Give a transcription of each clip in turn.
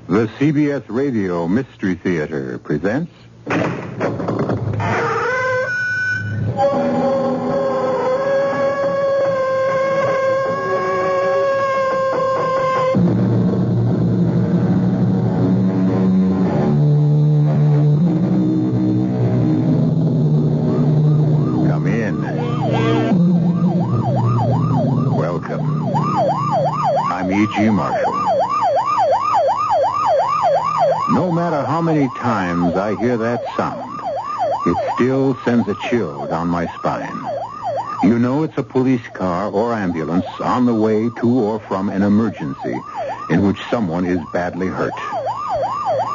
The CBS Radio Mystery Theater presents... Come in. Welcome. I'm E.G. Marshall. No matter how many times I hear that sound, it still sends a chill down my spine. You know it's a police car or ambulance on the way to or from an emergency in which someone is badly hurt.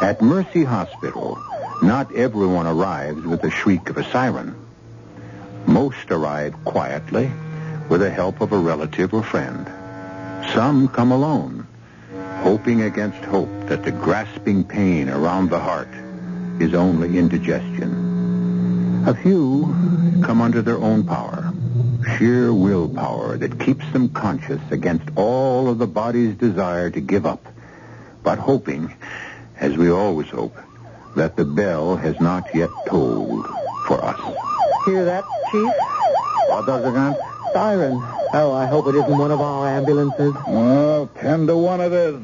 At Mercy Hospital, not everyone arrives with the shriek of a siren. Most arrive quietly with the help of a relative or friend. Some come alone, hoping against hope that the grasping pain around the heart is only indigestion. A few come under their own power, sheer willpower that keeps them conscious against all of the body's desire to give up, but hoping, as we always hope, that the bell has not yet tolled for us. Hear that, Chief? What does it mean? Siren. Oh, I hope it isn't one of our ambulances. Well, 10 to 1 it is.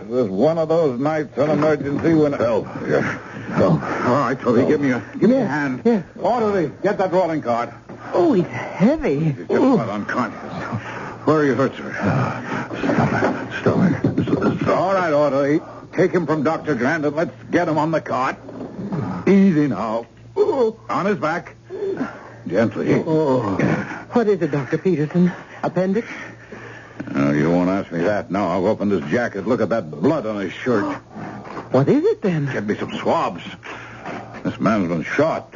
It was one of those nights on emergency when... Help. All right, Toby, give me a hand. Yeah. Orderly, get that rolling cart. Oh, he's heavy. He's just about unconscious. Where are you hurt, sir? Stomach. All right, orderly. Take him from Dr. Grant and let's get him on the cart. Easy now. On his back. Gently. Oh. What is it, Dr. Peterson? Appendix? Oh, you won't ask me that. Now I've opened his jacket. Look at that blood on his shirt. What is it, then? Get me some swabs. This man's been shot.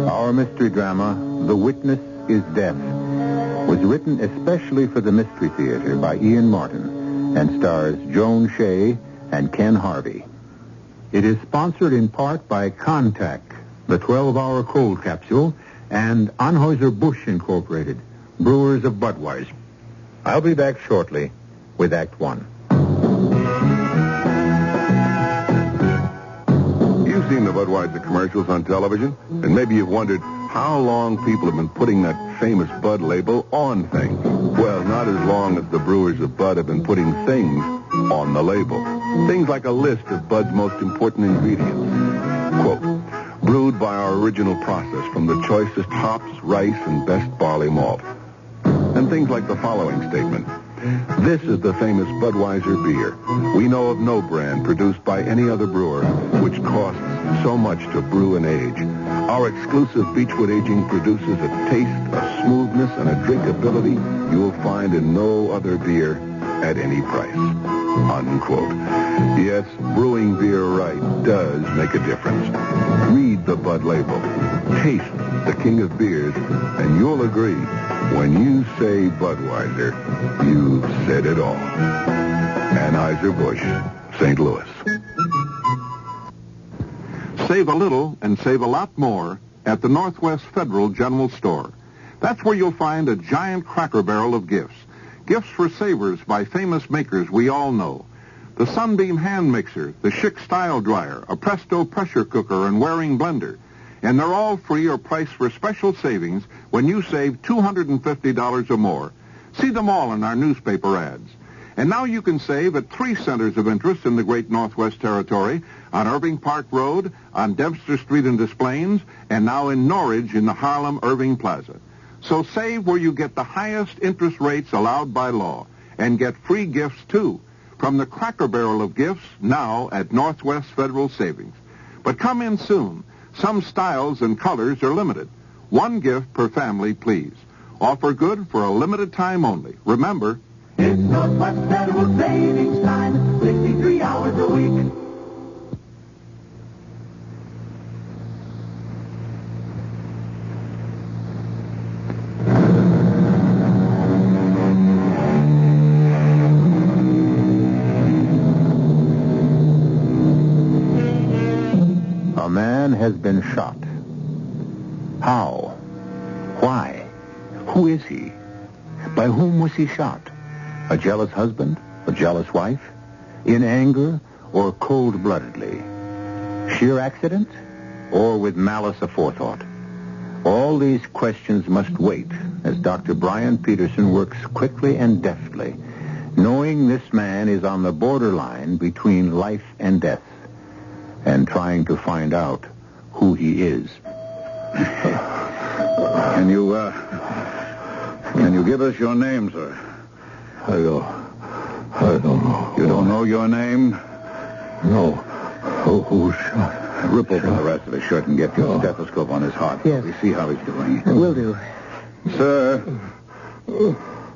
Our mystery drama, The Witness is Death, was written especially for the Mystery Theater by Ian Martin and stars Joan Shea and Ken Harvey. It is sponsored in part by Contact, the 12-hour cold capsule, and Anheuser-Busch Incorporated, brewers of Budweiser. I'll be back shortly with Act One. You've seen the Budweiser commercials on television, and maybe you've wondered how long people have been putting that famous Bud label on things. Well, not as long as the brewers of Bud have been putting things on the label. Things like a list of Bud's most important ingredients. Quote, brewed by our original process from the choicest hops, rice, and best barley malt. And things like the following statement. This is the famous Budweiser beer. We know of no brand produced by any other brewer which costs so much to brew and age. Our exclusive Beechwood aging produces a taste, a smoothness, and a drinkability you'll find in no other beer at any price. Unquote. Yes, brewing beer right does make a difference. Read the Bud label. Taste the king of beers, and you'll agree. When you say Budweiser, you've said it all. Anheuser-Busch, St. Louis. Save a little and save a lot more at the Northwest Federal General Store. That's where you'll find a giant Cracker Barrel of gifts. Gifts for savers by famous makers we all know. The Sunbeam hand mixer, the Schick style dryer, a Presto pressure cooker and Waring blender. And they're all free or priced for special savings when you save $250 or more. See them all in our newspaper ads. And now you can save at 3 centers of interest in the Great Northwest Territory, on Irving Park Road, on Dempster Street in Des Plaines, and now in Norridge in the Harlem Irving Plaza. So save where you get the highest interest rates allowed by law, and get free gifts, too, from the Cracker Barrel of gifts now at Northwest Federal Savings. But come in soon. Some styles and colors are limited. 1 gift per family, please. Offer good for a limited time only. Remember, it's Northwest Federal Savings Time, 63 hours a week. A man has been shot. How? Who is he? By whom was he shot? A jealous husband? A jealous wife? In anger or cold-bloodedly? Sheer accident or with malice aforethought? All these questions must wait as Dr. Brian Peterson works quickly and deftly, knowing this man is on the borderline between life and death, and trying to find out who he is. Can you give us your name, sir? I don't know. You don't know your name? No. Who's shot? Rip open the rest of his shirt and get your stethoscope on his heart. Yes. We see how he's doing. Will do. Sir,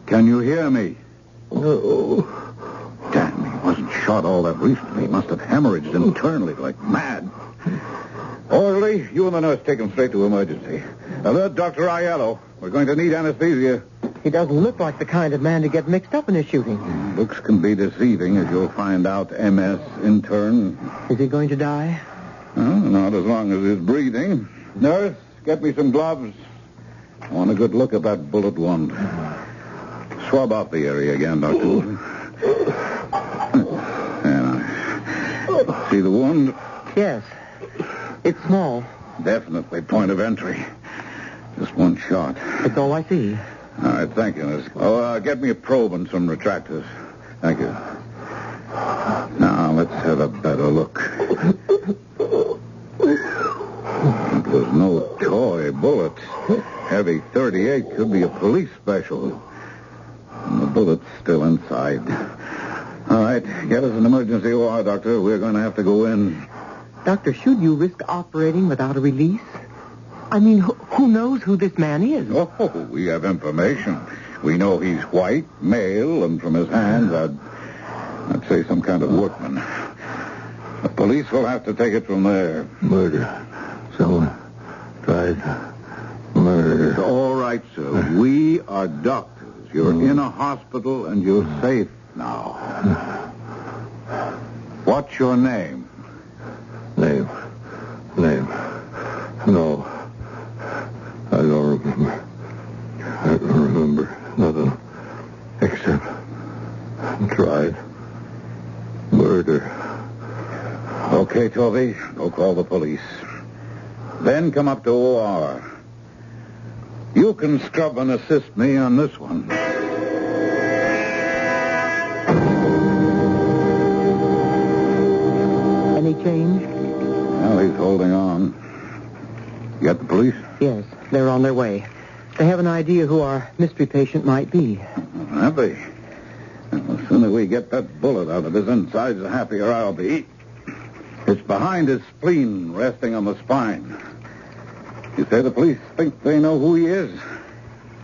can you hear me? No. Damn, he wasn't shot all that recently. He must have hemorrhaged internally like mad. Orderly, you and the nurse take him straight to emergency. Alert Dr. Aiello. We're going to need anesthesia. He doesn't look like the kind of man to get mixed up in a shooting. Looks can be deceiving, as you'll find out. MS intern. Is he going to die? Well, not as long as he's breathing. Nurse, get me some gloves. I want a good look at that bullet wound. Swab off the area again, Doctor. See the wound? Yes. It's small. Definitely point of entry. Just one shot. That's all I see. All right, thank you, Miss. Oh, get me a probe and some retractors. Thank you. Now, let's have a better look. It was no toy bullet. Heavy .38 could be a police special. And the bullet's still inside. All right, get us an emergency OR, Doctor. We're going to have to go in. Doctor, should you risk operating without a release? I mean, who knows who this man is? Oh, we have information. We know he's white, male, and from his hands, I'd say some kind of workman. The police will have to take it from there. Murder. Someone tried murder. It's all right, sir. We are doctors. You're in a hospital, and you're safe now. What's your name? Name. No. I don't remember nothing except tried murder. Okay, Toby. Go call the police. Then come up to OR. You can scrub and assist me on this one. Any change? Well, he's holding on. You got the police? Yes, they're on their way. They have an idea who our mystery patient might be. Have they? Well, the sooner we get that bullet out of his insides, the happier I'll be. It's behind his spleen, resting on the spine. You say the police think they know who he is?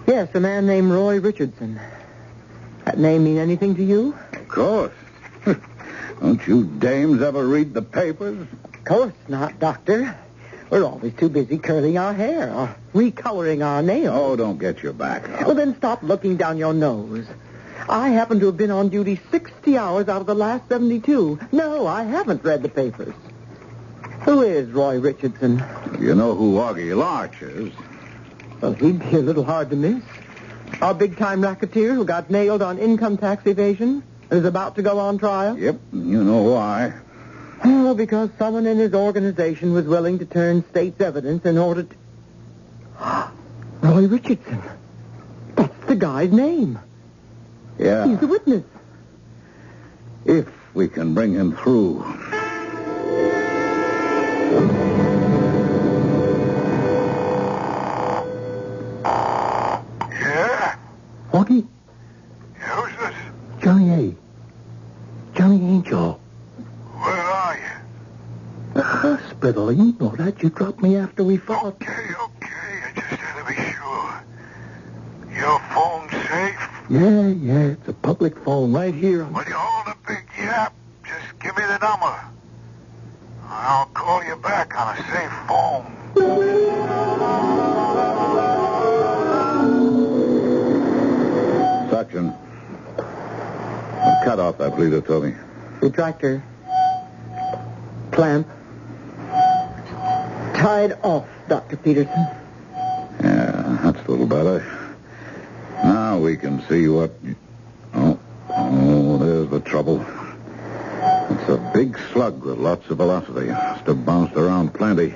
Yes, a man named Roy Richardson. That name mean anything to you? Of course. Don't you dames ever read the papers? Of course not, Doctor. We're always too busy curling our hair or recoloring our nails. Oh, don't get your back up. Well, then stop looking down your nose. I happen to have been on duty 60 hours out of the last 72. No, I haven't read the papers. Who is Roy Richardson? You know who Augie Larch is. Well, he'd be a little hard to miss. Our big-time racketeer who got nailed on income tax evasion and is about to go on trial? Yep, you know why. Oh, because someone in his organization was willing to turn state's evidence in order to... Roy Richardson. That's the guy's name. Yeah. He's the witness. If we can bring him through. Yeah? Augie? Who's this? Johnny A. Johnny Angel. Where are you? The hospital. You know that. You dropped me after we fought. Okay. I just had to be sure. Your phone's safe? Yeah. It's a public phone right here. When you hold a big yap, just give me the number. I'll call you back on a safe phone. Suction. Cut off that bleeder, Toby. Retractor. Clamp. Tied off, Dr. Peterson. Yeah, that's a little better. we can see what... Oh, there's the trouble. It's a big slug with lots of velocity. Must have bounced around plenty.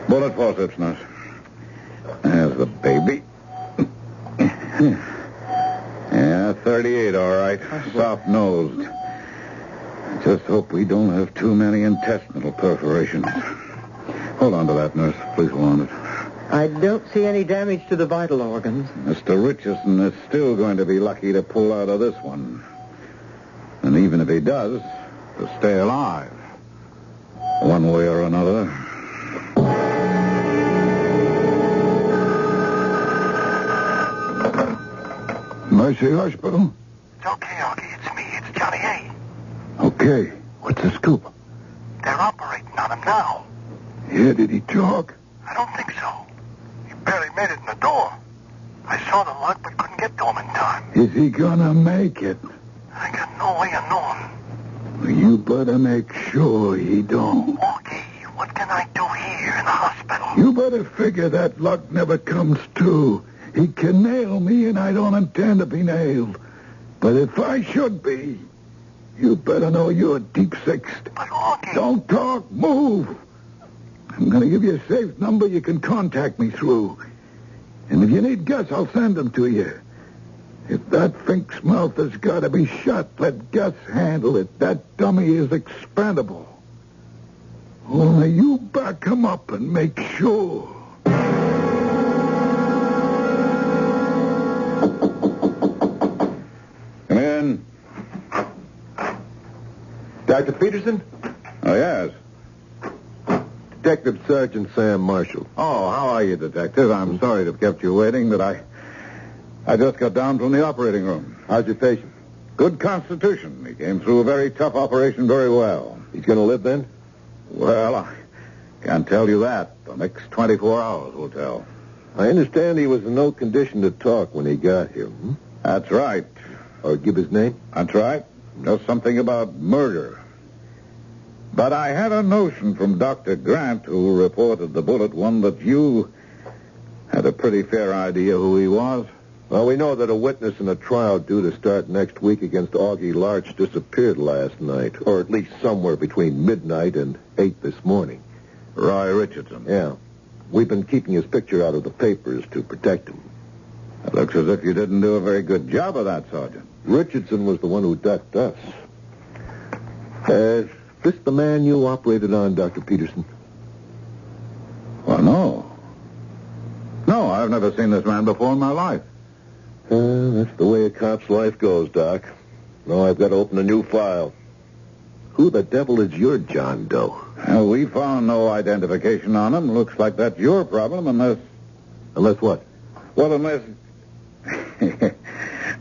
Bullet forceps, nurse. There's the baby. Yeah, 38, all right. Soft-nosed. Just hope we don't have too many intestinal perforations. Hold on to that, nurse. Please hold on to it. I don't see any damage to the vital organs. Mr. Richardson is still going to be lucky to pull out of this one. And even if he does, to stay alive. One way or another. Mercy Hospital? It's okay, Augie. It's me. It's Johnny A. Okay. What's the scoop? They're operating on him now. Yeah, did he talk? I don't think so. He barely made it in the door. I saw the lock but couldn't get to him in time. Is he gonna make it? I got no way of knowing. You better make sure he don't. Augie, what can I do here in the hospital? You better figure that luck never comes true. He can nail me, and I don't intend to be nailed. But if I should be, you better know you're deep-sixed. But Augie... Don't talk. Move. I'm going to give you a safe number you can contact me through. And if you need Gus, I'll send them to you. If that fink's mouth has got to be shut, let Gus handle it. That dummy is expendable. Only you back him up and make sure. Come in. Dr. Peterson? Oh, yes. Detective Sergeant Sam Marshall. Oh, how are you, Detective? I'm sorry to have kept you waiting, but I just got down from the operating room. How's your patient? Good constitution. He came through a very tough operation very well. He's going to live then? Well, I can't tell you that. The next 24 hours will tell. I understand he was in no condition to talk when he got here. That's right. Or give his name? That's right. Just something about murder. But I had a notion from Dr. Grant, who reported the Bullet, that you had a pretty fair idea who he was. Well, we know that a witness in a trial due to start next week against Augie Larch disappeared last night, or at least somewhere between midnight and 8 this morning. Roy Richardson. Yeah. We've been keeping his picture out of the papers to protect him. It looks as if you didn't do a very good job of that, Sergeant. Richardson was the one who ducked us. Is this the man you operated on, Dr. Peterson? Well, no. No, I've never seen this man before in my life. That's the way a cop's life goes, Doc. Now I've got to open a new file. Who the devil is your John Doe? Well, we found no identification on him. Looks like that's your problem, unless... Unless what? Well, unless...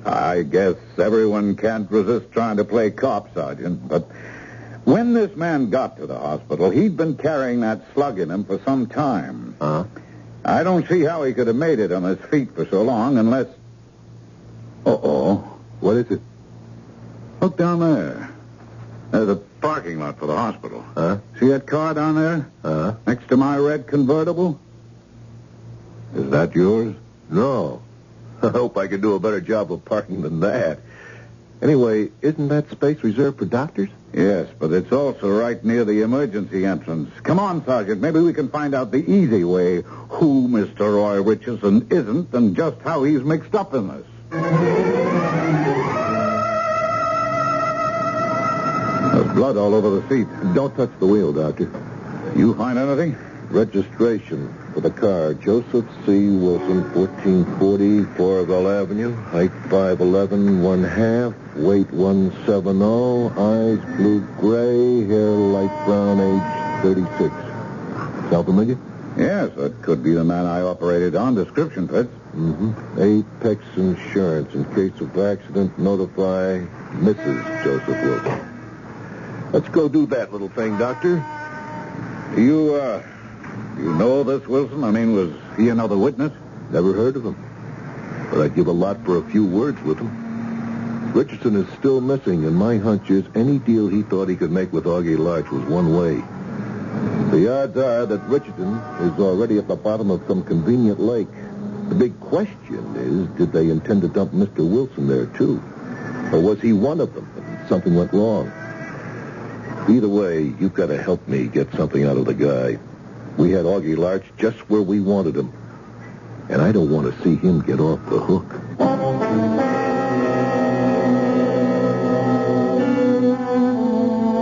I guess everyone can't resist trying to play cop, Sergeant, but when this man got to the hospital, he'd been carrying that slug in him for some time. Uh-huh. I don't see how he could have made it on his feet for so long unless... Uh-oh. What is it? Look down there. There's a parking lot for the hospital. Huh? See that car down there? Uh-huh. Next to my red convertible? Is that yours? No. I hope I can do a better job of parking than that. Anyway, isn't that space reserved for doctors? Yes, but it's also right near the emergency entrance. Come on, Sergeant. Maybe we can find out the easy way who Mr. Roy Richardson isn't and just how he's mixed up in this. There's blood all over the seat. Don't touch the wheel, Doctor. You find anything? Registration for the car. Joseph C. Wilson, 1440 Floraville Avenue. Height 5'11", 1/2. Weight 170. Eyes blue-gray. Hair light brown. Age 36. Sound familiar? Yes, that could be the man I operated on. Description fits. Apex Insurance. In case of accident, notify Mrs. Joseph Wilson. Let's go do that little thing, Doctor. You know this Wilson? I mean, was he another witness? Never heard of him. But I'd give a lot for a few words with him. Richardson is still missing, and my hunch is any deal he thought he could make with Augie Larch was one way. The odds are that Richardson is already at the bottom of some convenient lake, The big question is, did they intend to dump Mr. Wilson there, too? Or was he one of them and something went wrong? Either way, you've got to help me get something out of the guy. We had Augie Larch just where we wanted him. And I don't want to see him get off the hook.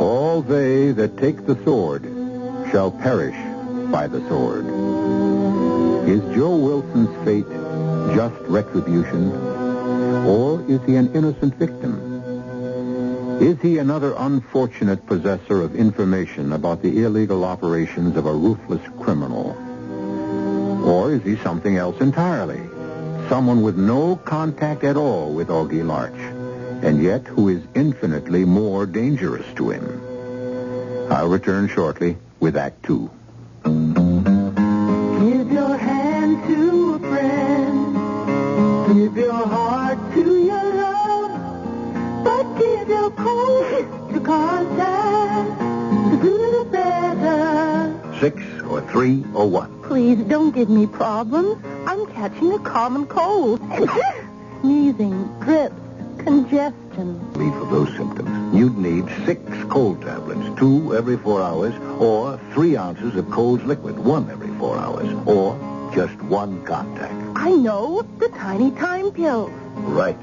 All they that take the sword shall perish by the sword. Is Joe Wilson's fate just retribution, or is he an innocent victim? Is he another unfortunate possessor of information about the illegal operations of a ruthless criminal? Or is he something else entirely? Someone with no contact at all with Augie Larch, and yet who is infinitely more dangerous to him. I'll return shortly with Act 2. Give your hand to a friend. Give your heart to your love. But give your cold to contact. The sooner the better. 6 or 3 or 1. Please don't give me problems. I'm catching a common cold. Sneezing, drips, congestion. For those symptoms, you'd need 6 cold tablets, 2 every 4 hours, or 3 ounces of Cold's liquid, 1 every 4 hours, or just 1 contact. I know, the tiny time pills. Right.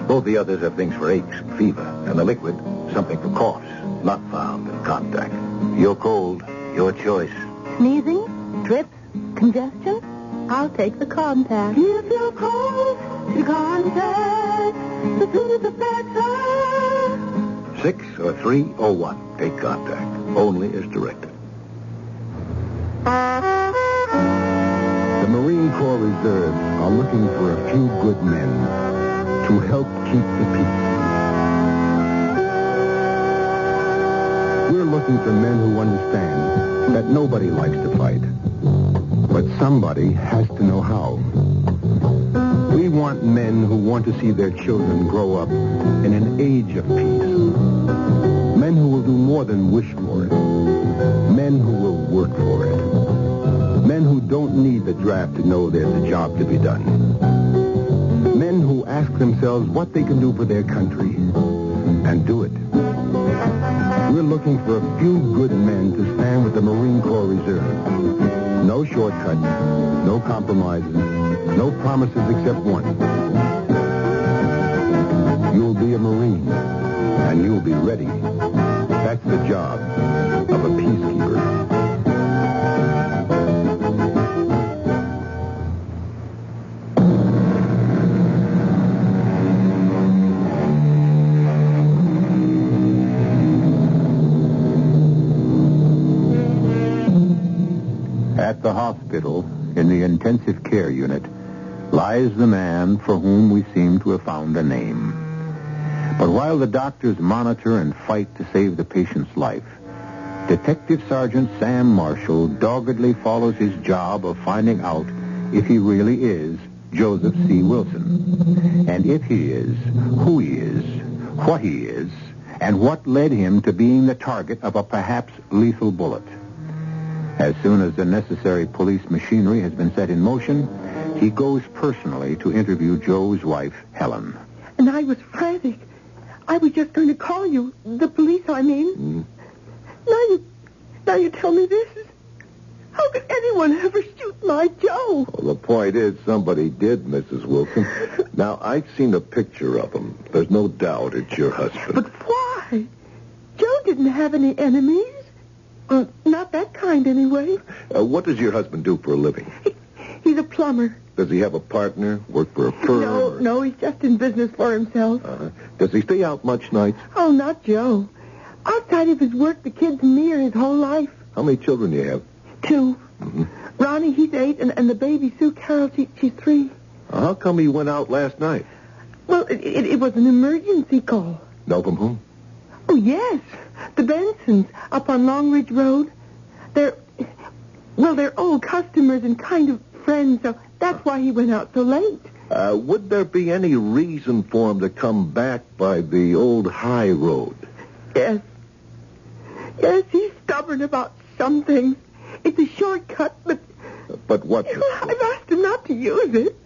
Both the others have things for aches and fever, and the liquid, something for coughs, not found in contact. Your cold, your choice. Sneezing, drips, congestion? I'll take the contact. Give your cold to contact. The sooner the better. 6 or 3 or 1. Take contact. Only as directed. The Marine Corps Reserves are looking for a few good men to help keep the peace. We're looking for men who understand that nobody likes to fight, but somebody has to know how. We want men who want to see their children grow up in an age of peace. Men who will do more than wish for it. Men who will work for it. Men who don't need the draft to know there's a job to be done. Men who ask themselves what they can do for their country and do it. We're looking for a few good men to stand with the Marine Corps Reserve. No shortcuts, no compromises, no promises except one. You'll be a Marine, and you'll be ready. That's the job of a peacekeeper. At the hospital, in the intensive care unit, lies the man for whom we seem to have found a name. But while the doctors monitor and fight to save the patient's life, Detective Sergeant Sam Marshall doggedly follows his job of finding out if he really is Joseph C. Wilson. And if he is, who he is, what he is, and what led him to being the target of a perhaps lethal bullet. As soon as the necessary police machinery has been set in motion, he goes personally to interview Joe's wife, Helen. And I was frantic. I was just going to call you. The police, I mean. Now you tell me this. How could anyone ever shoot my Joe? Well, the point is somebody did, Mrs. Wilson. Now, I've seen a picture of him. There's no doubt it's your husband. But why? Joe didn't have any enemies. Not that kind, anyway. What does your husband do for a living? He's a plumber. Does he have a partner? Work for a firm? No, he's just in business for himself. Does he stay out much nights? Oh, not Joe. Outside of his work, the kids and me are his whole life. How many children do you have? 2. Mm-hmm. Ronnie, he's 8, and the baby, Sue Carol, she's 3. How come he went out last night? Well, it was an emergency call. Know from whom? Oh, yes. The Bensons, up on Long Ridge Road. They're old customers and kind of friends, so that's why he went out so late. Would there be any reason for him to come back by the old high road? Yes. Yes, he's stubborn about something. It's a shortcut, but... But what? I've asked him not to use it.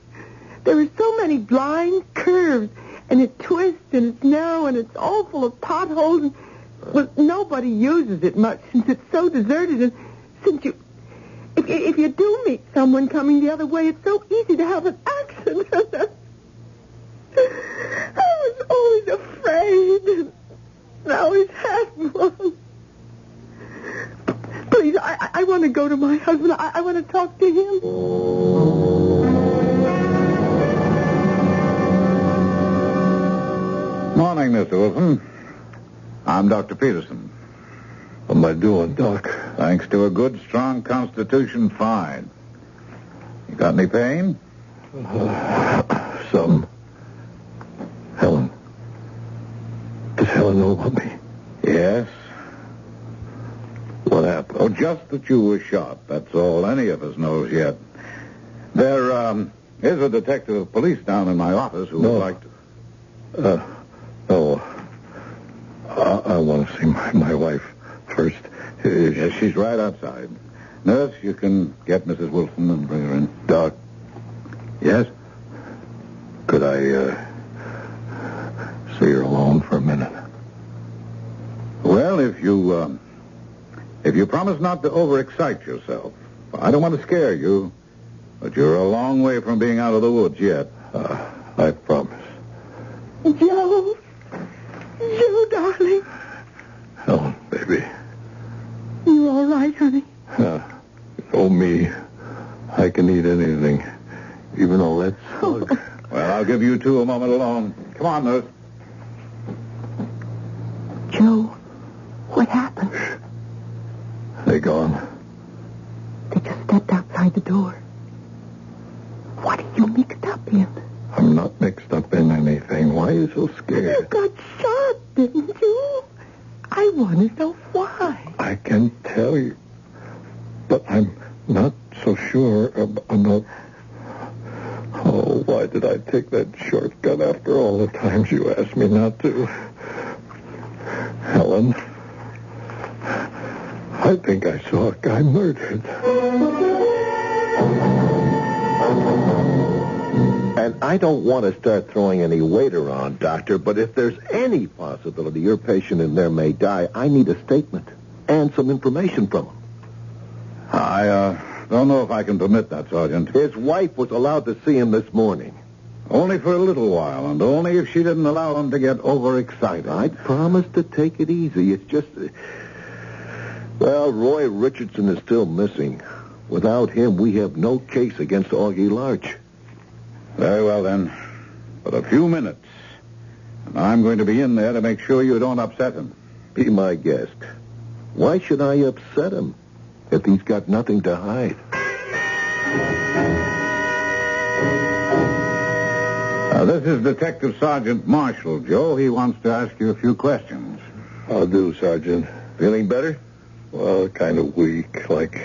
There are so many blind curves, and it twists, and it's narrow, and it's all full of potholes. And, well, nobody uses it much since it's so deserted, and since you... If you do meet someone coming the other way, it's so easy to have an accident. I was always afraid. I always had one. Please, I want to go to my husband. I want to talk to him. Morning, Mr. Wilson. I'm Dr. Peterson. What am I doing, Doc? Thanks to a good, strong constitution, fine. You got any pain? Some. Helen. Does Helen know about me? Yes. What happened? Oh, just that you were shot. That's all any of us knows yet. There is a detective of police down in my office who would like to... No. I want to see my wife first. Yes, she's right outside. Nurse, you can get Mrs. Wilson and bring her in. Doc. Yes? Could I see her alone for a minute? Well, if you promise not to overexcite yourself. I don't want to scare you, but you're a long way from being out of the woods yet. I promise. Joe, darling. Helen, baby. You all right, honey? You know me. I can eat anything, even a lead slug. Well, I'll give you two a moment alone. Come on, nurse. Joe, what happened? They gone. They just stepped outside the door. What are you mixed up in? I'm not mixed up in anything. Why are you so scared? You got shot, didn't you? I want to know why. I can tell you, but I'm not so sure about... Oh, why did I take that shortcut after all the times you asked me not to? Helen, I think I saw a guy murdered. And I don't want to start throwing any weight around, Doctor, but if there's any possibility your patient in there may die, I need a statement and some information from him. I don't know if I can permit that, Sergeant. His wife was allowed to see him this morning. Only for a little while, and only if she didn't allow him to get overexcited. I promised to take it easy. It's just... Well, Roy Richardson is still missing. Without him, we have no case against Augie Larch. Very well, then. But a few minutes. And I'm going to be in there to make sure you don't upset him. Be my guest. Why should I upset him if he's got nothing to hide? This is Detective Sergeant Marshall, Joe. He wants to ask you a few questions. I'll do, Sergeant. Feeling better? Well, kind of weak, like...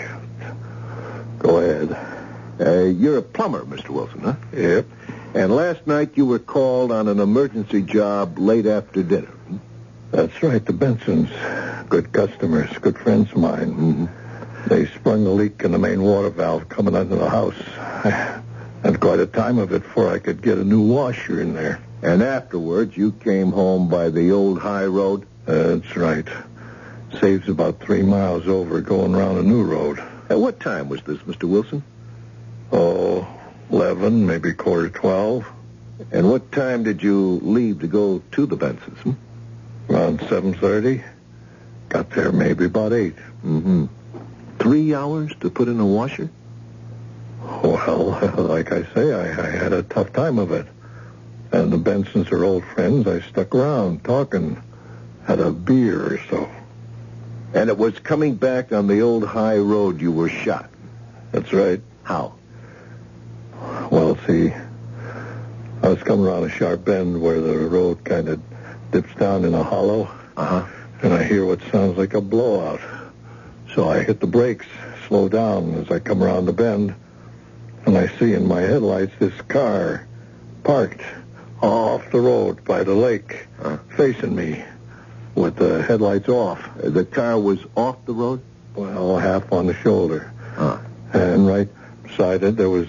Go ahead. You're a plumber, Mr. Wilson, huh? Yep. And last night you were called on an emergency job late after dinner. That's right, the Bensons. Good customers, good friends of mine. Mm-hmm. They sprung a leak in the main water valve coming under the house. I had quite a time of it before I could get a new washer in there. And afterwards, you came home by the old high road? That's right. Saves about 3 miles over going around a new road. At what time was this, Mr. Wilson? 11, maybe 11:45. And what time did you leave to go to the Bensons? Around 7:30. Got there maybe about 8. Mm-hmm. 3 hours to put in a washer? Well, like I say, I had a tough time of it. And the Bensons are old friends. I stuck around talking, had a beer or so. And it was coming back on the old high road you were shot? That's right. How? Well, see, I was coming around a sharp bend where the road kind of dips down in a hollow. Uh-huh. And I hear what sounds like a blowout. So I hit the brakes, slow down as I come around the bend, and I see in my headlights this car parked off the road by the lake, facing me with the headlights off. The car was off the road? Well, half on the shoulder. And right beside it, there was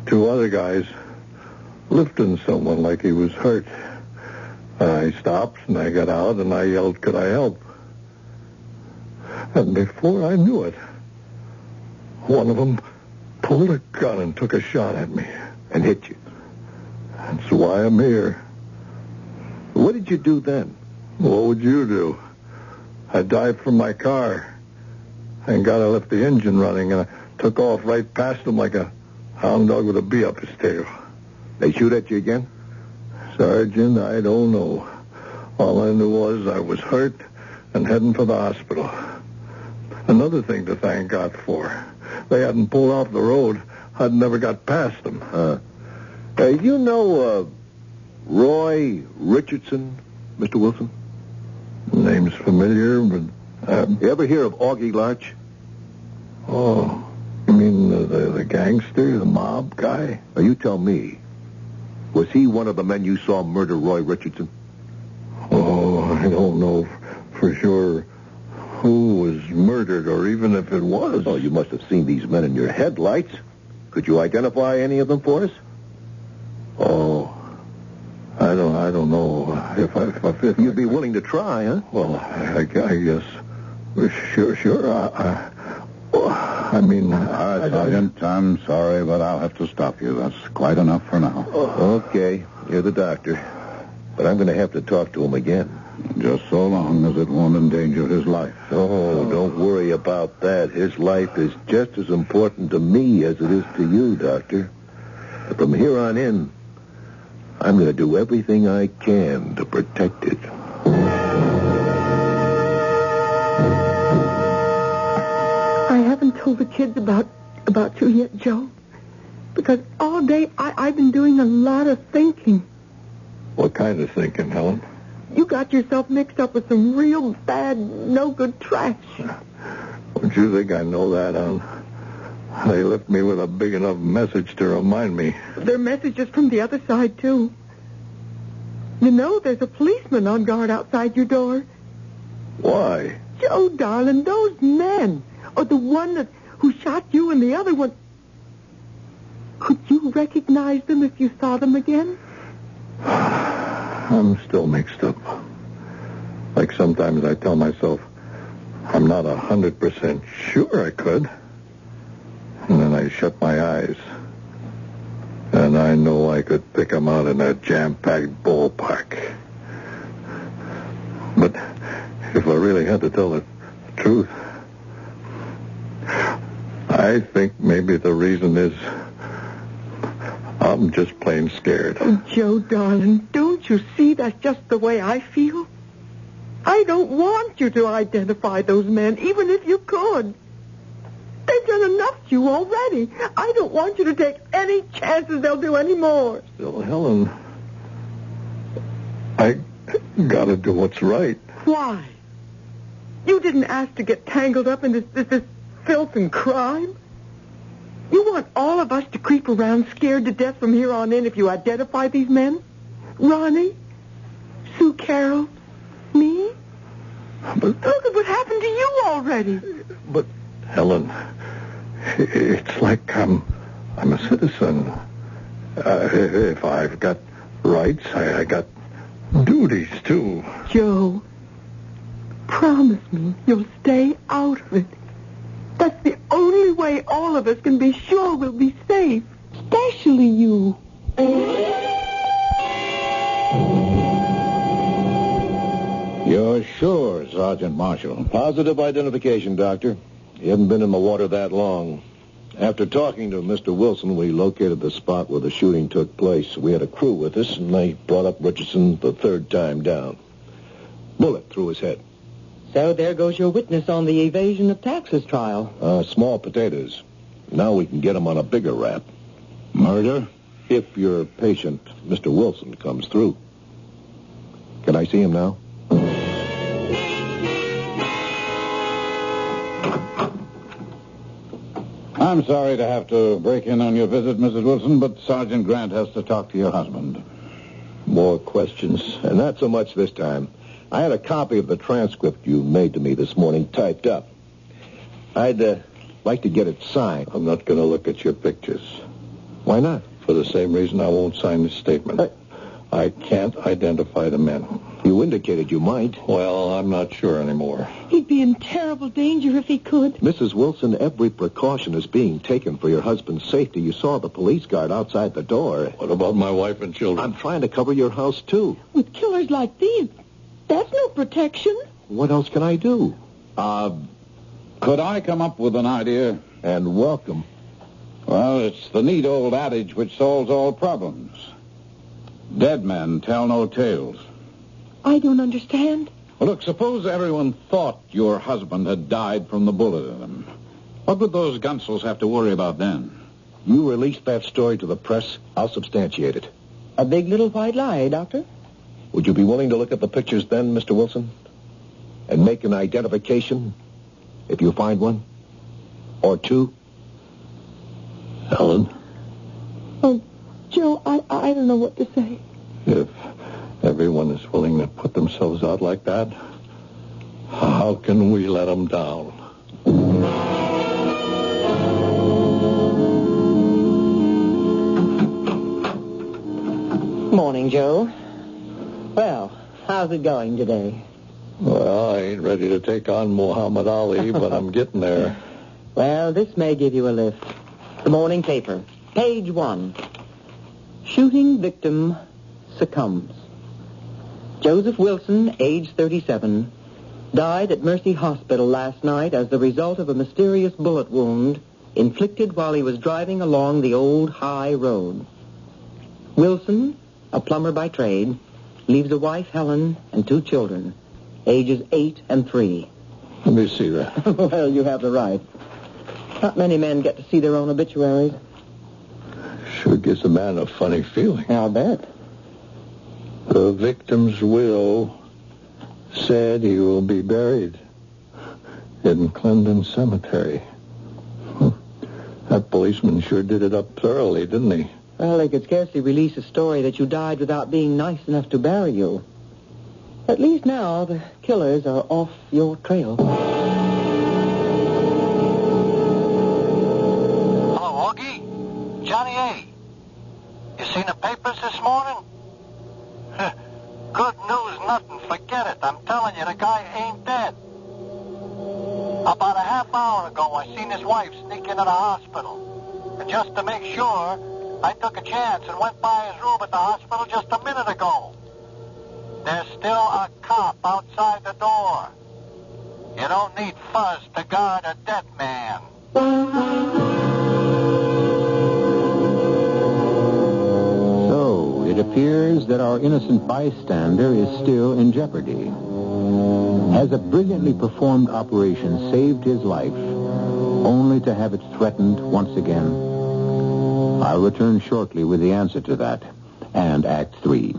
2 other guys lifting someone like he was hurt. I stopped, and I got out, and I yelled, "Could I help?" And before I knew it, one of them pulled a gun and took a shot at me. And hit you. That's why I'm here. What did you do then? What would you do? I dived from my car. Thank God I left the engine running, and I took off right past him like a hound dog with a bee up his tail. They shoot at you again? Sergeant, I don't know. All I knew was I was hurt and heading for the hospital. Another thing to thank God for. They hadn't pulled off the road. I'd never got past them. You know Roy Richardson, Mr. Wilson? Name's familiar, but... You ever hear of Augie Larch? Oh, you mean the gangster, the mob guy? Now, you tell me. Was he one of the men you saw murder Roy Richardson? Oh, I don't know for sure who was murdered, or even if it was. Oh, you must have seen these men in your headlights. Could you identify any of them for us? Oh, I don't know if you'd be willing to try, huh? Well, I guess. Sure. I mean... Sergeant, I'm sorry, but I'll have to stop you. That's quite enough for now. Okay, you're the doctor. But I'm going to have to talk to him again. Just so long as it won't endanger his life. Oh, don't worry about that. His life is just as important to me as it is to you, Doctor. But from here on in, I'm going to do everything I can to protect it. I haven't told the kids about you yet, Joe. Because all day I've been doing a lot of thinking. What kind of thinking, Helen? You got yourself mixed up with some real bad, no-good trash. Don't you think I know that, hon? They left me with a big enough message to remind me. There are messages from the other side, too. You know, there's a policeman on guard outside your door. Why? Joe, darling, those men. Or the one who shot you and the other one. Could you recognize them if you saw them again? I'm still mixed up. Like sometimes I tell myself I'm not 100% sure I could. And then I shut my eyes. And I know I could pick them out in a jam-packed ballpark. But if I really had to tell the truth, I think maybe the reason is I'm just plain scared. Oh, Joe, darling, don't you see that's just the way I feel? I don't want you to identify those men, even if you could. They've done enough to you already. I don't want you to take any chances they'll do any more. Still, Helen, I gotta do what's right. Why? You didn't ask to get tangled up in this filth and crime? You want all of us to creep around scared to death from here on in if you identify these men? Ronnie? Sue Carroll? Me? But look at what happened to you already. But, Helen, it's like I'm a citizen. If I've got rights, I got duties, too. Joe, promise me you'll stay out of it. That's the only way all of us can be sure we'll be safe. Especially you. You're sure, Sergeant Marshall? Positive identification, Doctor. He hadn't been in the water that long. After talking to Mr. Wilson, we located the spot where the shooting took place. We had a crew with us, and they brought up Richardson the third time down. Bullet through his head. So there goes your witness on the evasion of taxes trial. Small potatoes. Now we can get him on a bigger rap. Murder? If your patient, Mr. Wilson, comes through. Can I see him now? I'm sorry to have to break in on your visit, Mrs. Wilson, but Sergeant Grant has to talk to your husband. More questions, and not so much this time. I had a copy of the transcript you made to me this morning typed up. I'd like to get it signed. I'm not going to look at your pictures. Why not? for the same reason I won't sign this statement. I can't identify the men. You indicated you might. Well, I'm not sure anymore. He'd be in terrible danger if he could. Mrs. Wilson, every precaution is being taken for your husband's safety. You saw the police guard outside the door. What about my wife and children? I'm trying to cover your house, too. With killers like these, that's no protection. What else can I do? Could I come up with an idea? And welcome. Well, it's the neat old adage which solves all problems. Dead men tell no tales. I don't understand. Well, look, suppose everyone thought your husband had died from the bullet in him. What would those gunsels have to worry about then? You release that story to the press, I'll substantiate it. A big little white lie, Doctor. Would you be willing to look at the pictures then, Mr. Wilson? And make an identification, if you find one? Or two? Helen? Oh, Joe, I don't know what to say. If everyone is willing to put themselves out like that, how can we let them down? Morning, Joe. Well, how's it going today? Well, I ain't ready to take on Muhammad Ali, but I'm getting there. Well, this may give you a lift. The morning paper, page 1. Shooting victim succumbs. Joseph Wilson, age 37, died at Mercy Hospital last night as the result of a mysterious bullet wound inflicted while he was driving along the old high road. Wilson, a plumber by trade, leaves a wife, Helen, and 2 children, ages 8 and 3. Let me see that. Well, you have the right. Not many men get to see their own obituaries. Sure gives a man a funny feeling. I'll bet. The victim's will said he will be buried in Clendon Cemetery. That policeman sure did it up thoroughly, didn't he? Well, they could scarcely release a story that you died without being nice enough to bury you. At least now the killers are off your trail. Hello, Augie? Johnny A. You seen the papers this morning? Good news, nothing. Forget it. I'm telling you, the guy ain't dead. About a half hour ago, I seen his wife sneak into the hospital. And just to make sure, I took a chance and went by his room at the hospital just a minute ago. There's still a cop outside the door. You don't need fuzz to guard a dead man. So, it appears that our innocent bystander is still in jeopardy. Has a brilliantly performed operation saved his life, only to have it threatened once again? I'll return shortly with the answer to that, and Act 3.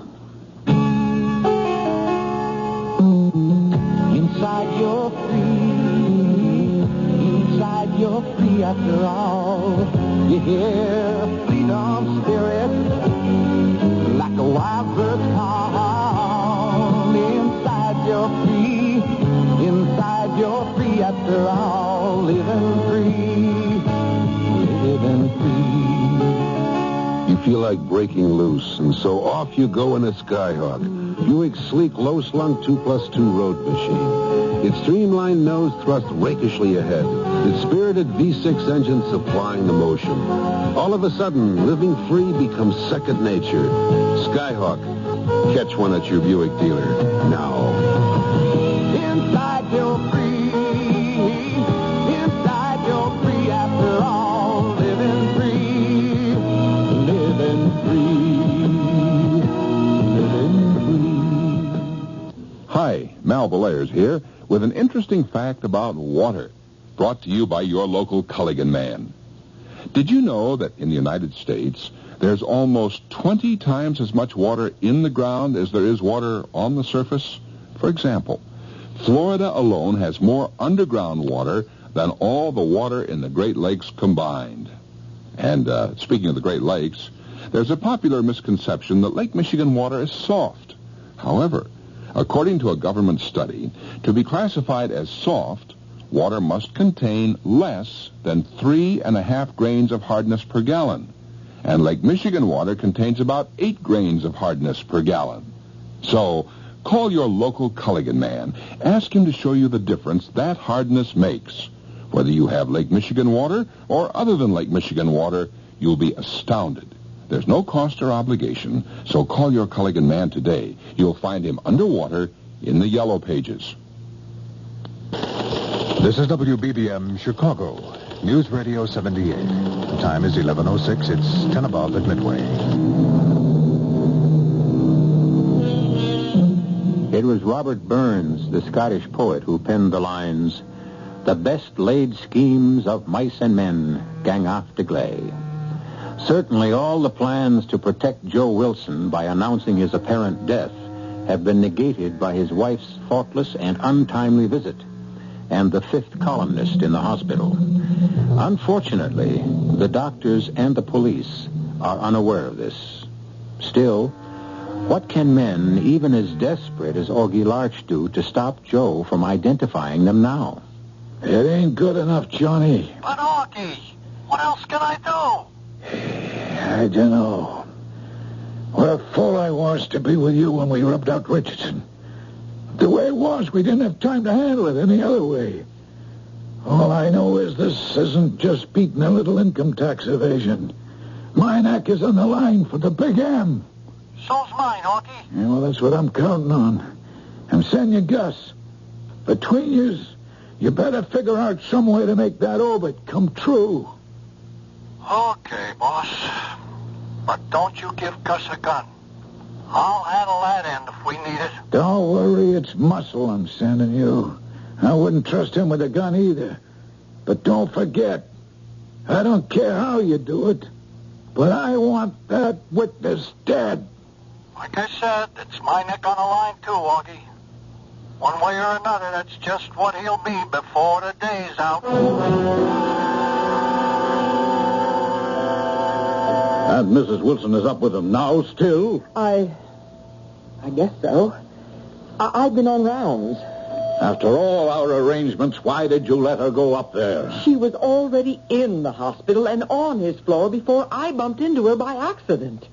Inside you're free. Inside you're free after all. You hear freedom spirit like a wild bird's call. Inside you're free. Inside you're free after all. Living free. Living free. You feel like breaking loose, and so off you go in a Skyhawk. Buick's sleek, low-slung 2+2 road machine. Its streamlined nose thrust rakishly ahead. Its spirited V6 engine supplying the motion. All of a sudden, living free becomes second nature. Skyhawk. Catch one at your Buick dealer now. Inside you're free. Inside you're free after all. Living free. Living free. Living free. Hi, Mal Belair's here with an interesting fact about water, brought to you by your local Culligan man. Did you know that in the United States, there's almost 20 times as much water in the ground as there is water on the surface? For example, Florida alone has more underground water than all the water in the Great Lakes combined. And speaking of the Great Lakes, there's a popular misconception that Lake Michigan water is soft. However, according to a government study, to be classified as soft, water must contain less than 3.5 grains of hardness per gallon. And Lake Michigan water contains about 8 grains of hardness per gallon. So, call your local Culligan man. Ask him to show you the difference that hardness makes. Whether you have Lake Michigan water or other than Lake Michigan water, you'll be astounded. There's no cost or obligation, so call your Culligan man today. You'll find him underwater in the Yellow Pages. This is WBBM Chicago, News Radio 78. The time is 11:06. It's 10 above at Midway. It was Robert Burns, the Scottish poet, who penned the lines, "The best laid schemes of mice and men gang after gley." Certainly all the plans to protect Joe Wilson by announcing his apparent death have been negated by his wife's thoughtless and untimely visit, and the 5th columnist in the hospital. Unfortunately, the doctors and the police are unaware of this. Still, what can men, even as desperate as Augie Larch, do to stop Joe from identifying them now? It ain't good enough, Johnny. But Augie, what else can I do? I don't know. What a fool I was to be with you when we rubbed out Richardson. The way it was, we didn't have time to handle it any other way. All I know is this isn't just beating a little income tax evasion. My neck is on the line for the big M. So's mine, Augie. Yeah, well, that's what I'm counting on. I'm sending you Gus. Between yous, you better figure out some way to make that orbit come true. Okay, boss. But don't you give Gus a gun. I'll handle that end if we need it. Don't worry, it's muscle I'm sending you. I wouldn't trust him with a gun either. But don't forget, I don't care how you do it, but I want that witness dead. Like I said, it's my neck on the line too, Augie. One way or another, that's just what he'll be before the day's out. And Mrs. Wilson is up with him now, still? I guess so. I've been on rounds. After all our arrangements, why did you let her go up there? She was already in the hospital and on his floor before I bumped into her by accident.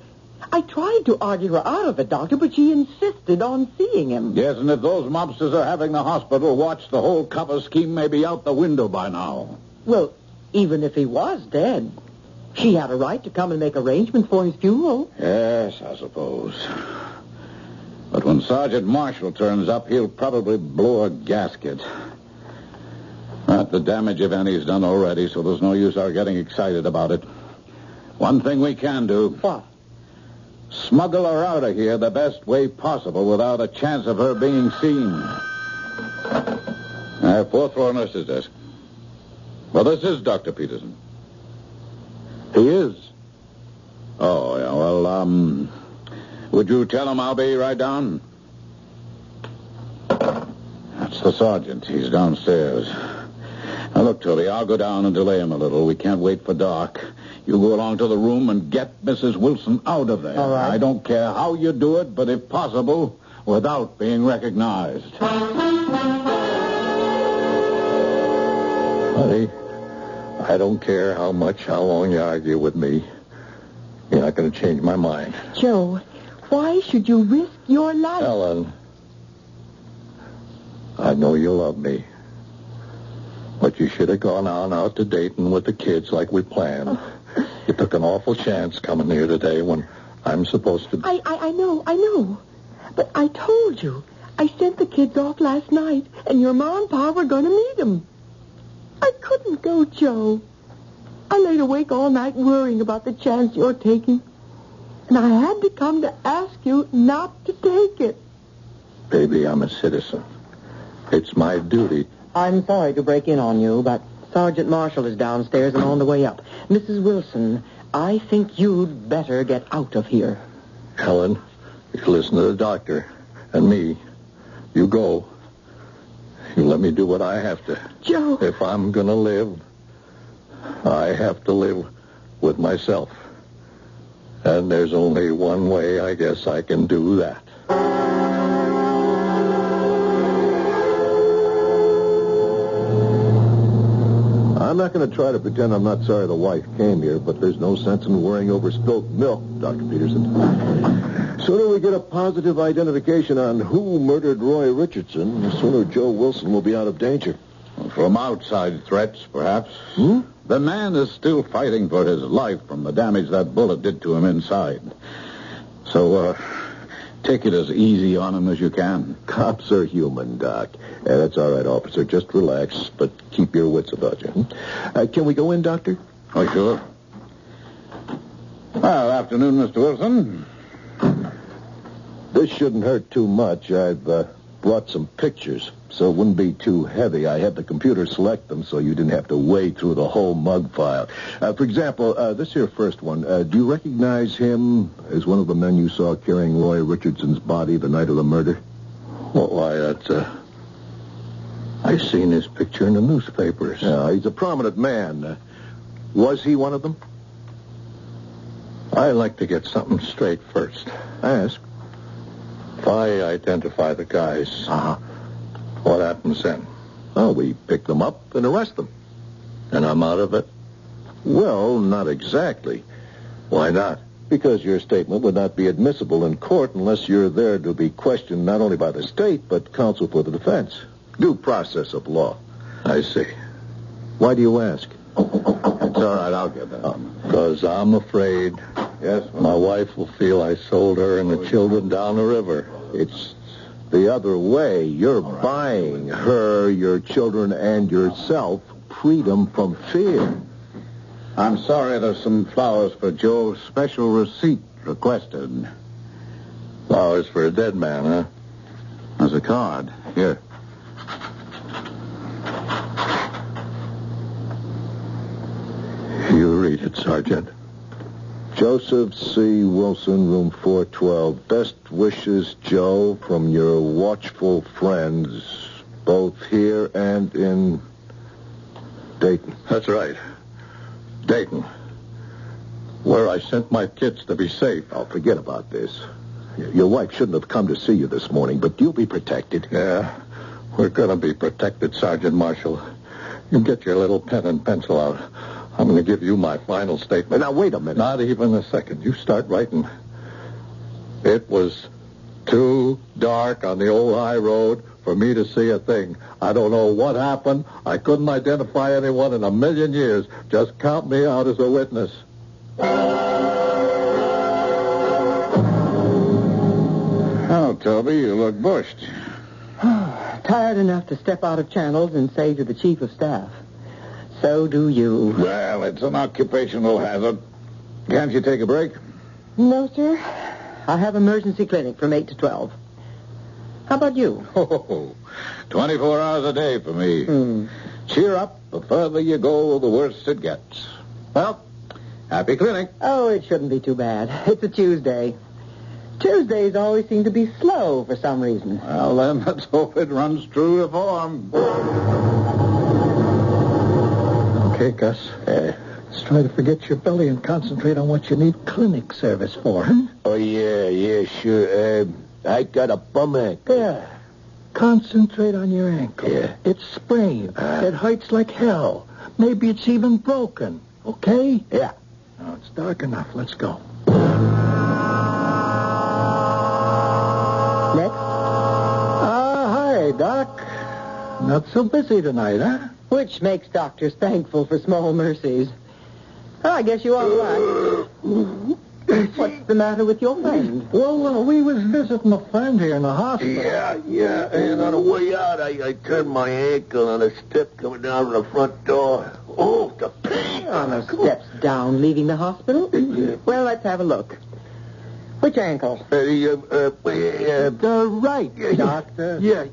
I tried to argue her out of it, Doctor, but she insisted on seeing him. Yes, and if those mobsters are having the hospital watched, the whole cover scheme may be out the window by now. Well, even if he was dead, she had a right to come and make arrangements for his funeral. Yes, I suppose. But when Sergeant Marshall turns up, he'll probably blow a gasket. But the damage, if any, is done already, so there's no use our getting excited about it. One thing we can do. What? Smuggle her out of here the best way possible without a chance of her being seen. 4th floor nurse's desk. Well, this is Dr. Peterson. He is? Oh, yeah, well, would you tell him I'll be right down? That's the sergeant. He's downstairs. Now, look, Tully, I'll go down and delay him a little. We can't wait for dark. You go along to the room and get Mrs. Wilson out of there. All right. I don't care how you do it, but if possible, without being recognized. Honey, I don't care how long you argue with me. You're not going to change my mind. Joe, why should you risk your life? Ellen, I know you love me. But you should have gone on out to Dayton with the kids like we planned. You took an awful chance coming here today when I'm supposed to... I know. But I told you. I sent the kids off last night, and your mom and pa were going to meet them. I couldn't go, Joe. I laid awake all night worrying about the chance you're taking. And I had to come to ask you not to take it. Baby, I'm a citizen. It's my duty. I'm sorry to break in on you, but Sergeant Marshall is downstairs and on the way up. Mrs. Wilson, I think you'd better get out of here. Helen, you listen to the doctor and me. You go. You let me do what I have to. Joe. If I'm going to live, I have to live with myself. And there's only one way I guess I can do that. On I'm not going to try to pretend I'm not sorry the wife came here, but there's no sense in worrying over spilt milk, Dr. Peterson. Sooner we get a positive identification on who murdered Roy Richardson, the sooner Joe Wilson will be out of danger. From outside threats, perhaps. The man is still fighting for his life from the damage that bullet did to him inside. So, take it as easy on him as you can. Cops are human, Doc. That's all right, officer. Just relax, but keep your wits about you. Can we go in, Doctor? Oh, sure. Well, afternoon, Mr. Wilson. This shouldn't hurt too much. I've brought some pictures, so it wouldn't be too heavy. I had the computer select them so you didn't have to wade through the whole mug file. For example, this here first one. Do you recognize him as one of the men you saw carrying Roy Richardson's body the night of the murder? Well, why, that's, I've seen his picture in the newspapers. Yeah, he's a prominent man. Was he one of them? I like to get something straight first. Ask. If I identify the guys, what happens then? Oh, we pick them up and arrest them. And I'm out of it? Well, not exactly. Why not? Because your statement would not be admissible in court unless you're there to be questioned not only by the state, but counsel for the defense. Due process of law. I see. Why do you ask? It's all right, I'll get that. Because I'm afraid my wife will feel I sold her and the children down the river. It's the other way. You're buying her, your children, and yourself freedom from fear. I'm sorry, there's some flowers for Joe. Special receipt requested. Flowers for a dead man, huh? There's a card. Here. You read it, Sergeant. Joseph C. Wilson, room 412. Best wishes, Joe, from your watchful friends, both here and in Dayton. That's right. Dayton. Where I sent my kids to be safe. Oh, forget about this. Your wife shouldn't have come to see you this morning, but you'll be protected. Yeah, we're going to be protected, Sergeant Marshall. You get your little pen and pencil out. I'm going to give you my final statement. Now, wait a minute. Not even a second. You start writing. It was too dark on the old high road for me to see a thing. I don't know what happened. I couldn't identify anyone in a million years. Just count me out as a witness. Oh, Toby, you look bushed. Tired enough to step out of channels and say to the chief of staff, so do you. Well, it's an occupational hazard. Can't you take a break? No, sir. I have emergency clinic from 8 to 12. How about you? 24 hours a day for me. Cheer up. The further you go, the worse it gets. Well, happy clinic. Oh, it shouldn't be too bad. It's a Tuesday. Tuesdays always seem to be slow for some reason. Well, then, let's hope it runs true to form. Okay, Gus. Let's try to forget your belly and concentrate on what you need clinic service for, huh? Oh, yeah, sure. I got a bum ache. Yeah. Concentrate on your ankle. Yeah. It's sprained. It hurts like hell. Maybe it's even broken. Okay? Yeah. Now, it's dark enough. Let's go. Next? Hi, Doc. Not so busy tonight, huh? Which makes doctors thankful for small mercies. Oh, I guess you are black. What's the matter with your friend? Well, we was visiting a friend here in the hospital. Yeah. And on the way out, I turned my ankle on a step coming down from the front door. Oh, the pain. On the steps down, leaving the hospital? Well, let's have a look. Which ankle? The right, Doctor. Yeah.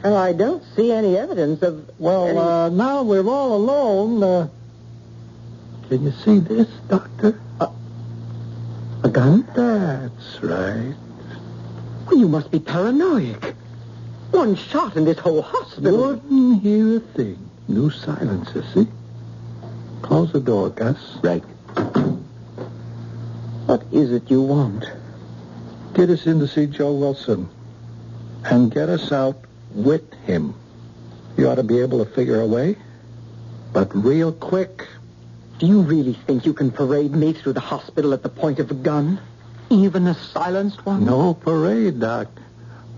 Well, I don't see any evidence of... Well, now we're all alone. Can you see this, Doctor? A gun? That's right. Well, you must be paranoid. One shot in this whole hospital. Wouldn't hear a thing. New silencer, see? Close the door, Gus. Right. What is it you want? Get us in to see Joe Wilson. And get us out with him. You ought to be able to figure a way. but real quick. Do you really think you can parade me through the hospital at the point of a gun? Even a silenced one? No parade, Doc.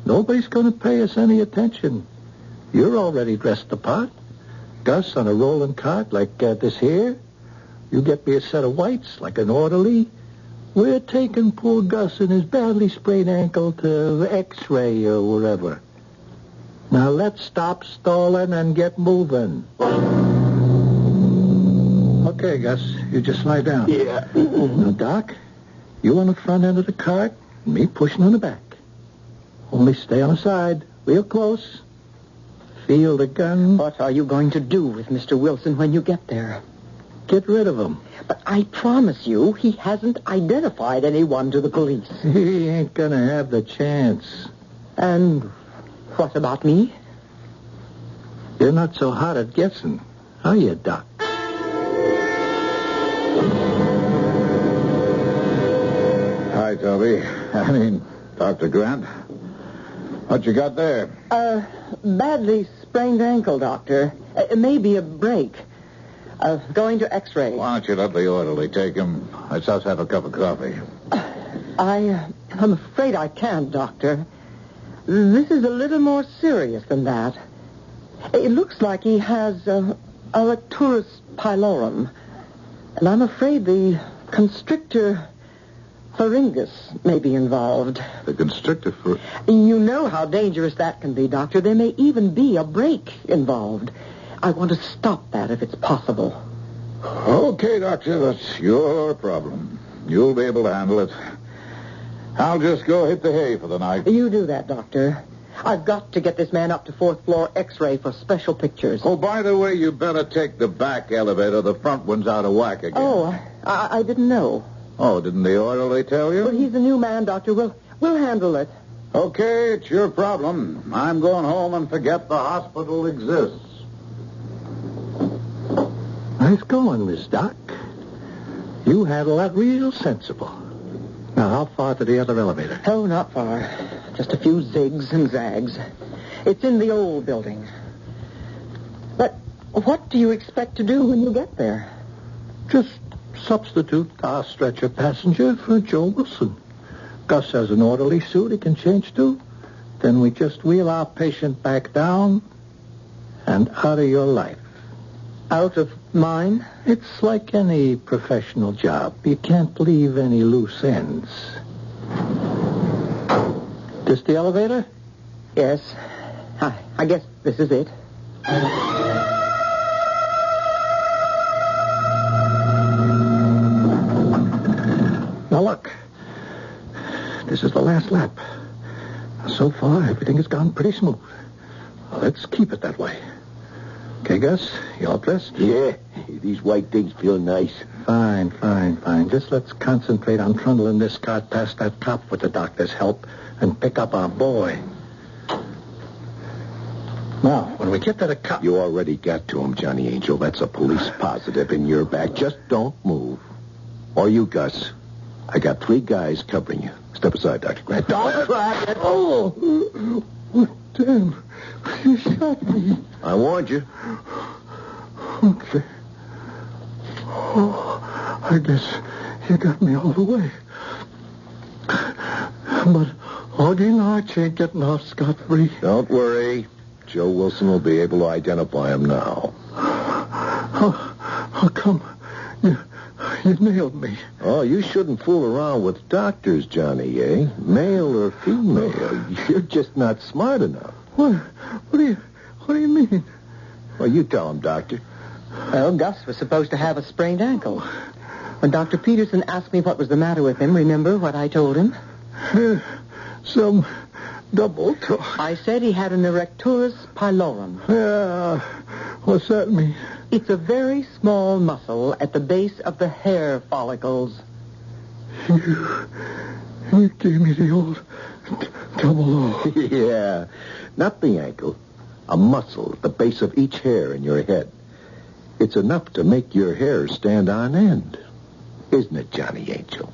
Nobody's going to pay us any attention. You're already dressed the part. Gus on a rolling cart like this here. You get me a set of whites like an orderly. We're taking poor Gus and his badly sprained ankle to X-ray or wherever. Now let's stop stalling and get moving. Okay, Gus, you just lie down. Yeah. Now, Doc, you on the front end of the cart, and me pushing on the back. Only stay on the side, real close. Feel the gun. What are you going to do with Mr. Wilson when you get there? Get rid of him. But I promise you, he hasn't identified anyone to the police. He ain't gonna have the chance. And what about me? You're not so hot at guessing, are you, Doc? Hi, Toby. Dr. Grant. What you got there? Badly sprained ankle, Doctor. Maybe a break. Going to X-ray. Why don't you let the orderly take him? Let's us have a cup of coffee. I'm afraid I can't, Doctor. This is a little more serious than that. It looks like he has a rectus pylorem. And I'm afraid the constrictor pharyngus may be involved. The constrictor You know how dangerous that can be, Doctor. There may even be a break involved. I want to stop that if it's possible. Okay, Doctor, that's your problem. You'll be able to handle it. I'll just go hit the hay for the night. You do that, Doctor. I've got to get this man up to 4th floor X-ray for special pictures. Oh, by the way, you better take the back elevator. The front one's out of whack again. Oh, I didn't know. Oh, didn't the orderly tell you? Well, he's a new man, Doctor. We'll handle it. Okay, it's your problem. I'm going home and forget the hospital exists. Nice going, Miss Doc. You handle that real sensible. Now, how far to the other elevator? Oh, not far. Just a few zigs and zags. It's in the old building. But what do you expect to do when you get there? Just substitute our stretcher passenger for Joe Wilson. Gus has an orderly suit he can change to. Then we just wheel our patient back down and out of your life. Out of mine? It's like any professional job. You can't leave any loose ends. This the elevator? Yes. I guess this is it. Now, look. This is the last lap. So far, everything has gone pretty smooth. Let's keep it that way. Okay, Gus? You all dressed? Yeah. These white things feel nice. Fine. Just let's concentrate on trundling this cart past that cop with the doctor's help and pick up our boy. Now, when we get to the cop... You already got to him, Johnny Angel. That's a police positive in your back. Just don't move. Or you, Gus. I got 3 guys covering you. Step aside, Dr. Grant. Don't try it. Oh, damn. You shot me. I warned you. Okay. Oh, I guess you got me all the way. But Augie and Arch ain't getting off scot-free. Don't worry. Joe Wilson will be able to identify him now. How come you nailed me? Oh, you shouldn't fool around with doctors, Johnny, eh? Male or female. You're just not smart enough. What do you mean? Well, you tell him, Doctor. Well, Gus was supposed to have a sprained ankle. When Dr. Peterson asked me what was the matter with him, remember what I told him? Some double talk. I said he had an rectus pylorem. Yeah, what's that mean? It's a very small muscle at the base of the hair follicles. You gave me the old double O. Yeah, not the ankle. A muscle at the base of each hair in your head. It's enough to make your hair stand on end. Isn't it, Johnny Angel?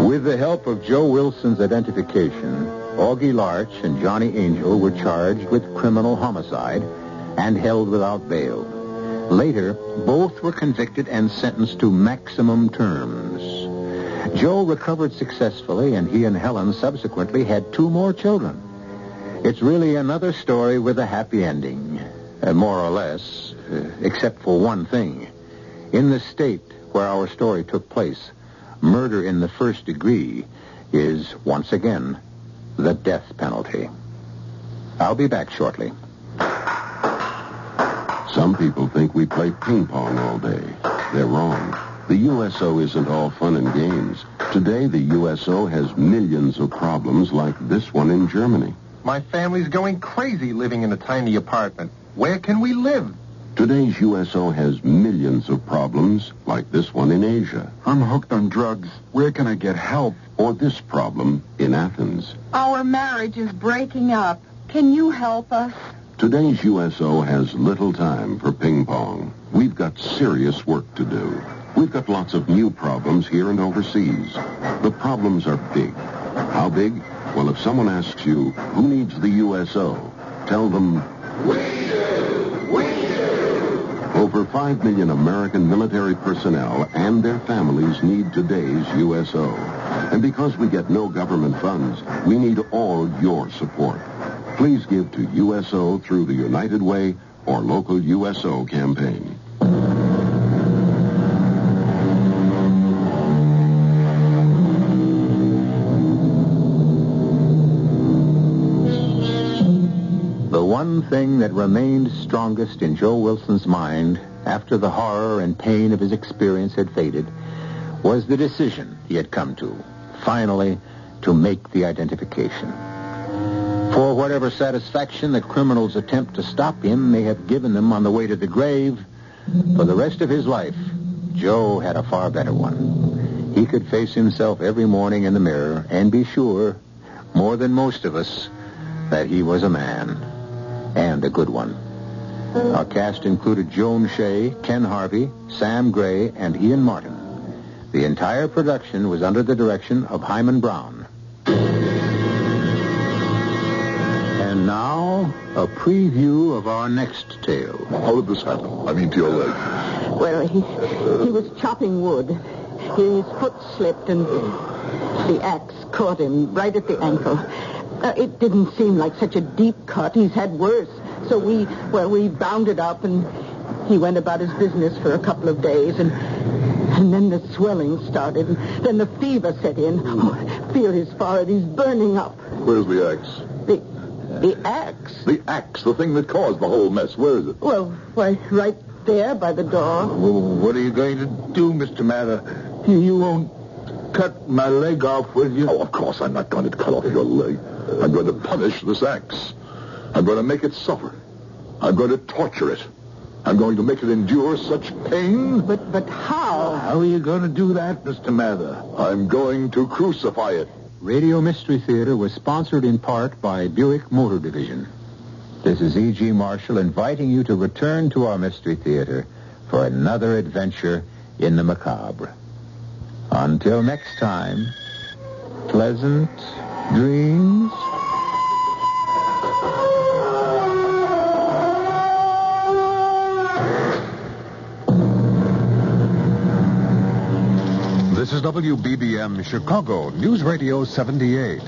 With the help of Joe Wilson's identification, Augie Larch and Johnny Angel were charged with criminal homicide and held without bail. Later, both were convicted and sentenced to maximum terms. Joe recovered successfully, and he and Helen subsequently had 2 more children. It's really another story with a happy ending, more or less, except for one thing. In the state where our story took place, murder in the first degree is, once again, the death penalty. I'll be back shortly. Some people think we play ping pong all day. They're wrong. The USO isn't all fun and games. Today, the USO has millions of problems like this one in Germany. My family's going crazy living in a tiny apartment. Where can we live? Today's USO has millions of problems like this one in Asia. I'm hooked on drugs. Where can I get help? Or this problem in Athens. Our marriage is breaking up. Can you help us? Today's USO has little time for ping pong. We've got serious work to do. We've got lots of new problems here and overseas. The problems are big. How big? Well, if someone asks you, who needs the USO? Tell them, we do! We do! Over 5 million American military personnel and their families need today's USO. And because we get no government funds, we need all your support. Please give to USO through the United Way or local USO campaign. The one thing that remained strongest in Joe Wilson's mind after the horror and pain of his experience had faded was the decision he had come to, finally, to make the identification. For whatever satisfaction the criminal's attempt to stop him may have given them on the way to the grave, for the rest of his life, Joe had a far better one. He could face himself every morning in the mirror and be sure, more than most of us, that he was a man, and a good one. Our cast included Joan Shea, Ken Harvey, Sam Gray, and Ian Martin. The entire production was under the direction of Himan Brown. And now, a preview of our next tale. How did this happen? I mean, to your leg. Well, he was chopping wood. His foot slipped and the axe caught him right at the ankle. It didn't seem like such a deep cut. He's had worse. So we bound it up and he went about his business for a couple of days and then the swelling started and then the fever set in. Oh, feel his forehead. He's burning up. Where's the axe? The axe? The axe, the thing that caused the whole mess. Where is it? Well, right there by the door. Well, what are you going to do, Mr. Mather? You won't cut my leg off, will you? Oh, of course I'm not going to cut off your leg. I'm going to punish this axe. I'm going to make it suffer. I'm going to torture it. I'm going to make it endure such pain. But how? How are you going to do that, Mr. Mather? I'm going to crucify it. Radio Mystery Theater was sponsored in part by Buick Motor Division. This is E.G. Marshall inviting you to return to our Mystery Theater for another adventure in the macabre. Until next time, pleasant dreams. This is WBBM Chicago News Radio 78.